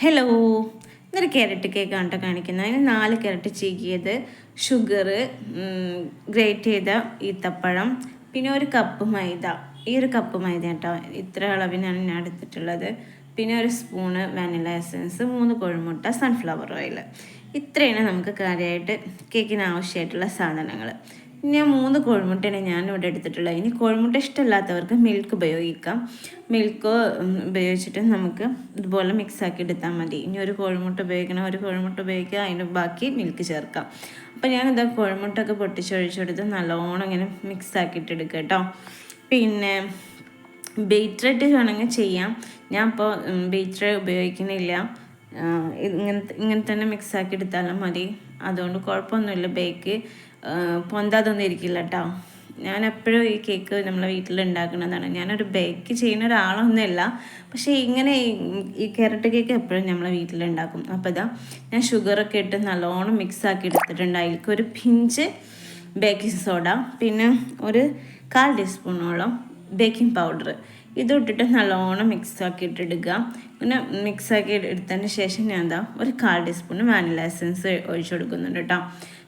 Hello, ഇതൊരു carrot കേക്കാണ് കേട്ടോ കാണിക്കുന്നത്. അതിന് 4 ക്യാരറ്റ് ചീകിയത്, ഷുഗർ, ഗ്രേറ്റ് ചെയ്ത ഈത്തപ്പഴം, പിന്നെ ഒരു കപ്പ് മൈദ. ഈ ഒരു കപ്പ് മൈദ കേട്ടോ, ഇത്ര അളവിനാണ് ഞാൻ എടുത്തിട്ടുള്ളത്. പിന്നെ ഒരു സ്പൂണ് വാനില എസൻസ്, 3 കോഴിമുട്ട, സൺഫ്ലവർ ഓയിൽ. ഇത്രയാണ് നമുക്ക് കാര്യമായിട്ട് കേക്കിന് ആവശ്യമായിട്ടുള്ള സാധനങ്ങൾ. ഞാൻ 3 കോഴിമുട്ടയാണ് ഞാനിവിടെ എടുത്തിട്ടുള്ളത്. ഇനി കോഴിമുട്ട ഇഷ്ടമില്ലാത്തവർക്ക് മിൽക്ക് ഉപയോഗിക്കാം. മിൽക്ക് ഉപയോഗിച്ചിട്ട് നമുക്ക് ഇതുപോലെ മിക്സാക്കി എടുത്താൽ മതി. ഇനി ഒരു കോഴിമുട്ട ഉപയോഗിക്കണം, ഒരു കോഴിമുട്ട ഉപയോഗിക്കുക, അതിന് ബാക്കി മിൽക്ക് ചേർക്കാം. അപ്പോൾ ഞാനിതാ കോഴിമുട്ടൊക്കെ പൊട്ടിച്ചൊഴിച്ചെടുത്ത് നല്ലോണം ഇങ്ങനെ മിക്സാക്കിയിട്ട് എടുക്കുക കേട്ടോ. പിന്നെ ബീറ്ററായിട്ട് വേണമെങ്കിൽ ചെയ്യാം. ഞാൻ ഇപ്പോൾ ബീറ്റർ ഉപയോഗിക്കുന്നില്ല. ഇങ്ങനെ തന്നെ മിക്സാക്കി എടുത്താലും മതി. അതുകൊണ്ട് കുഴപ്പമൊന്നുമില്ല. ബേക്ക് പൊന്താതൊന്നും ഇരിക്കില്ല കേട്ടോ. ഞാൻ എപ്പോഴും ഈ കേക്ക് നമ്മളെ വീട്ടിലുണ്ടാക്കുന്നതാണ്. ഞാനൊരു ബേക്ക് ചെയ്യുന്ന ഒരാളൊന്നുമല്ല, പക്ഷേ ഇങ്ങനെ ഈ ക്യാരറ്റ് കേക്ക് എപ്പോഴും നമ്മളെ വീട്ടിലുണ്ടാക്കും. അപ്പോൾ ഇതാ ഞാൻ ഷുഗറൊക്കെ ഇട്ട് നല്ലോണം മിക്സാക്കി എടുത്തിട്ടുണ്ട്. അതിലേക്ക് ഒരു പിഞ്ച് ബേക്കിംഗ് സോഡ, പിന്നെ ഒരു 1/4 ടീസ്പൂണോളം ബേക്കിംഗ് പൗഡർ ഇതിട്ടിട്ട് നല്ലോണം മിക്സാക്കിയിട്ട് എടുക്കുക. പിന്നെ മിക്സാക്കി എടുത്തതിന് ശേഷം ഞാൻ എന്താ ഒരു 1/4 ടീസ്പൂൺ വാനില എസൻസ് ഒഴിച്ചു കൊടുക്കുന്നുണ്ട് കേട്ടോ.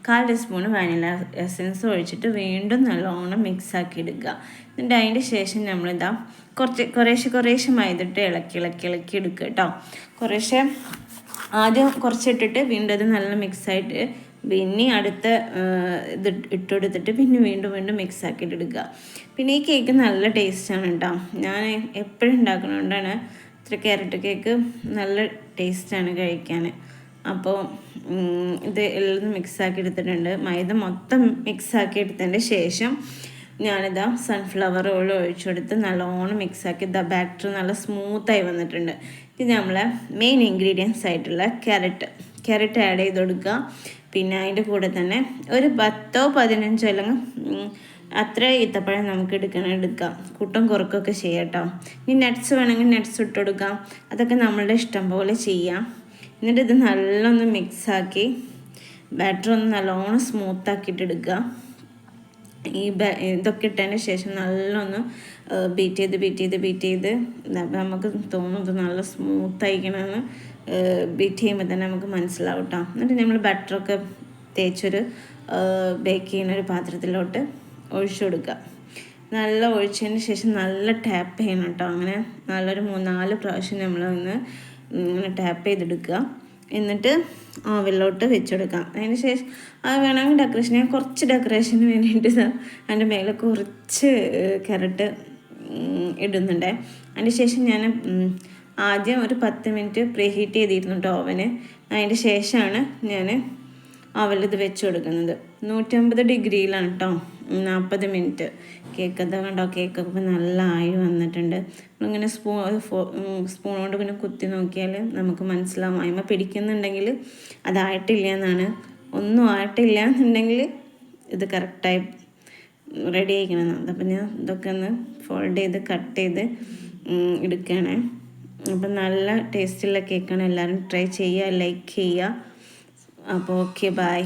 1/4 ടീസ്പൂൺ വാനില എസൻസ് ഒഴിച്ചിട്ട് വീണ്ടും നല്ലോണം മിക്സാക്കി എടുക്കുക. എന്നിട്ട് അതിൻ്റെ ശേഷം നമ്മളിതാ കുറേശ്ശെ മൈദിട്ട് ഇളക്കി എടുക്കുക കേട്ടോ. കുറേശ്ശെ ആദ്യം കുറച്ചിട്ടിട്ട് വീണ്ടും അത് നല്ല മിക്സായിട്ട് പിന്നെ അടുത്ത ഇത് ഇട്ടെടുത്തിട്ട് പിന്നെ വീണ്ടും മിക്സ് ആക്കിയിട്ട് എടുക്കുക. പിന്നെ ഈ കേക്ക് നല്ല ടേസ്റ്റാണ് കേട്ടോ. ഞാൻ എപ്പോഴും ഉണ്ടാക്കുന്നതുകൊണ്ടാണ് ഇത്ര ക്യാരറ്റ് കേക്ക് നല്ല ടേസ്റ്റാണ് കഴിക്കാൻ. അപ്പോൾ ഇത് എല്ലാം മിക്സാക്കി എടുത്തിട്ടുണ്ട്. മൈദ മൊത്തം മിക്സാക്കി എടുത്തതിൻ്റെ ശേഷം ഞാനിതാ സൺഫ്ലവർ ഓയിൽ ഒഴിച്ചെടുത്ത് നല്ലോണം മിക്സാക്കി ബാറ്റർ നല്ല സ്മൂത്തായി വന്നിട്ടുണ്ട്. ഇത് നമ്മളെ മെയിൻ ഇൻഗ്രീഡിയൻസ് ആയിട്ടുള്ള ക്യാരറ്റ് ആഡ് ചെയ്ത് കൊടുക്കുക. പിന്നെ അതിൻ്റെ കൂടെ തന്നെ ഒരു 10-15 അല്ലെങ്കിൽ അത്ര ഈത്തപ്പഴം നമുക്ക് എടുക്കാം. കൂട്ടം കുറക്കൊക്കെ ചെയ്യാം കേട്ടോ. ഇനി നട്ട്സ് വേണമെങ്കിൽ നട്ട്സ് ഇട്ട് കൊടുക്കാം. അതൊക്കെ നമ്മളുടെ ഇഷ്ടം പോലെ ചെയ്യാം. എന്നിട്ട് ഇത് നല്ലൊന്ന് മിക്സാക്കി ബാറ്റർ ഒന്ന് നല്ലോണം സ്മൂത്താക്കിയിട്ട് എടുക്കുക. ഇതൊക്കെ ഇട്ടതിന് ശേഷം നല്ലൊന്ന് ബീറ്റ് ചെയ്ത് നമുക്ക് തോന്നുന്നത് നല്ല സ്മൂത്തായിരിക്കണമെന്ന് ബീറ്റ് ചെയ്യുമ്പോൾ തന്നെ നമുക്ക് മനസ്സിലാവും കേട്ടോ. എന്നിട്ട് നമ്മൾ ബട്ടറൊക്കെ തേച്ചൊരു ബേക്ക് ചെയ്യുന്നൊരു പാത്രത്തിലോട്ട് ഒഴിച്ചു കൊടുക്കുക. നല്ല ഒഴിച്ചതിന് ശേഷം നല്ല ടാപ്പ് ചെയ്യണം കേട്ടോ. അങ്ങനെ നല്ലൊരു 3-4 പ്രാവശ്യം നമ്മളൊന്ന് ഇങ്ങനെ ടാപ്പ് ചെയ്തെടുക്കുക. എന്നിട്ട് ഓവനിലോട്ട് വെച്ചെടുക്കാം. അതിന് ശേഷം അത് വേണമെങ്കിൽ ഞാൻ കുറച്ച് ഡെക്കറേഷന് വേണ്ടിയിട്ട് അതിൻ്റെ മേലെ കുറച്ച് ക്യാരറ്റ് ഇടുന്നുണ്ട്. അതിന് ശേഷം ഞാൻ ആദ്യം ഒരു 10 മിനിറ്റ് പ്രീ ഹീറ്റ് ചെയ്തിരുന്നു കേട്ടോ ഓവന്. അതിൻ്റെ ശേഷമാണ് ഞാൻ ഓവനിൽ ഇത് വെച്ച് കൊടുക്കുന്നത്. 150 ഡിഗ്രിയിലാണ് കേട്ടോ 40 മിനിറ്റ്. കേക്ക് എന്താ കണ്ടോ, കേക്കൊക്കെ നല്ല ആയി വന്നിട്ടുണ്ട്. നമ്മളിങ്ങനെ സ്പൂൺ കൊണ്ട് പിന്നെ കുത്തി നോക്കിയാൽ നമുക്ക് മനസ്സിലാവും. അതിമ പിടിക്കുന്നുണ്ടെങ്കിൽ അതായിട്ടില്ല എന്നാണ്. ഒന്നും ആയിട്ടില്ല എന്നുണ്ടെങ്കിൽ ഇത് കറക്റ്റായി റെഡി ആയിക്കണമെന്നാണ്. അപ്പം ഞാൻ ഇതൊക്കെ ഒന്ന് ഫോൾഡ് ചെയ്ത് കട്ട് ചെയ്ത് എടുക്കുകയാണ്. അപ്പം നല്ല ടേസ്റ്റുള്ള കേക്കാണ്. എല്ലാവരും ട്രൈ ചെയ്യുക, ലൈക്ക് ചെയ്യുക. അപ്പോൾ ഓക്കെ, ബൈ.